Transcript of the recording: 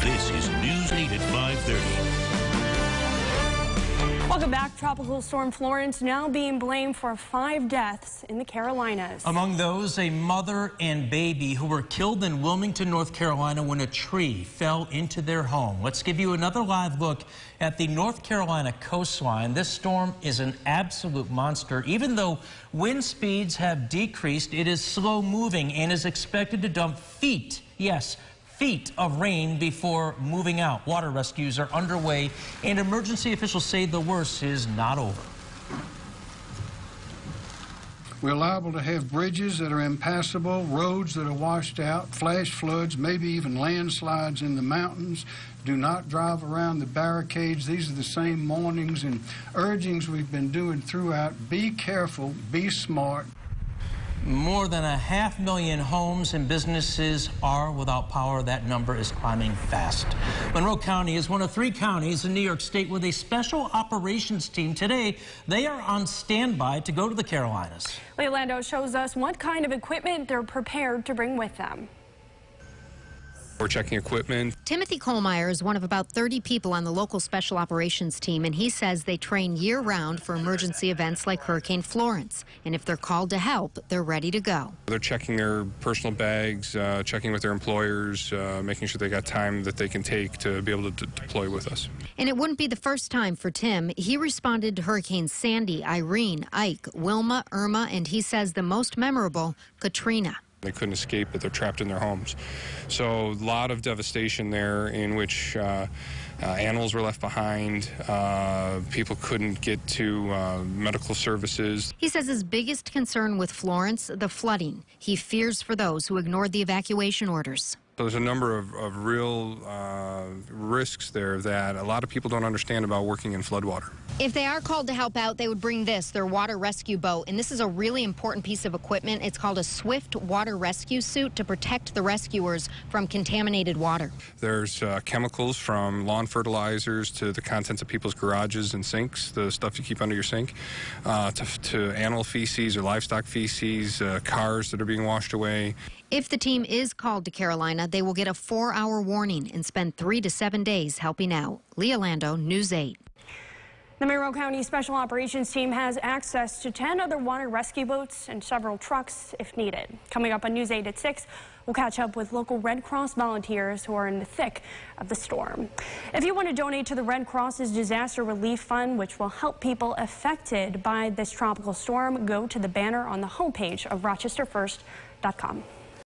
This is News 8 at 5:30. Welcome back. Tropical Storm Florence now being blamed for 5 deaths in the Carolinas. Among those, a mother and baby who were killed in Wilmington, North Carolina when a tree fell into their home. Let's give you another live look at the North Carolina coastline. This storm is an absolute monster. Even though wind speeds have decreased, it is slow moving and is expected to dump feet, yes, feet of rain before moving out. Water rescues are underway, and emergency officials say the worst is not over. We're liable to have bridges that are impassable, roads that are washed out, flash floods, maybe even landslides in the mountains. Do not drive around the barricades. These are the same warnings and urgings we've been doing throughout. Be careful, be smart. More than 500,000 homes and businesses are without power. That number is climbing fast. Monroe County is one of 3 counties in New York State with a special operations team. Today, they are on standby to go to the Carolinas. Leah Lando shows us what kind of equipment they're prepared to bring with them. We're checking equipment. Timothy Kohlmeyer is one of about 30 people on the local special operations team, and he says they train year-round for emergency events like Hurricane Florence. And if they're called to help, they're ready to go. They're checking their personal bags, checking with their employers, making sure they got time that they can take to be able to deploy with us. And it wouldn't be the first time for Tim. He responded to Hurricanes Sandy, Irene, Ike, Wilma, Irma, and he says the most memorable, Katrina. They couldn't escape, but they're trapped in their homes. So a lot of devastation there in which animals were left behind. People couldn't get to medical services. He says his biggest concern with Florence, the flooding. He fears for those who ignored the evacuation orders. So there's a number of real risks there that a lot of people don't understand about working in floodwater. If they are called to help out, they would bring their water rescue boat. And this is a really important piece of equipment. It's called a Swift water rescue suit to protect the rescuers from contaminated water. There's chemicals from lawn fertilizers to the contents of people's garages and sinks, the stuff you keep under your sink, to animal feces or livestock feces, cars that are being washed away. If the team is called to Carolina, they will get a 4-hour warning and spend 3 to 7 days helping out. Leah Lando, News 8. The Monroe County Special Operations Team has access to 10 other water rescue boats and several trucks if needed. Coming up on News 8 at 6, we'll catch up with local Red Cross volunteers who are in the thick of the storm. If you want to donate to the Red Cross's Disaster Relief Fund, which will help people affected by this tropical storm, go to the banner on the homepage of RochesterFirst.com.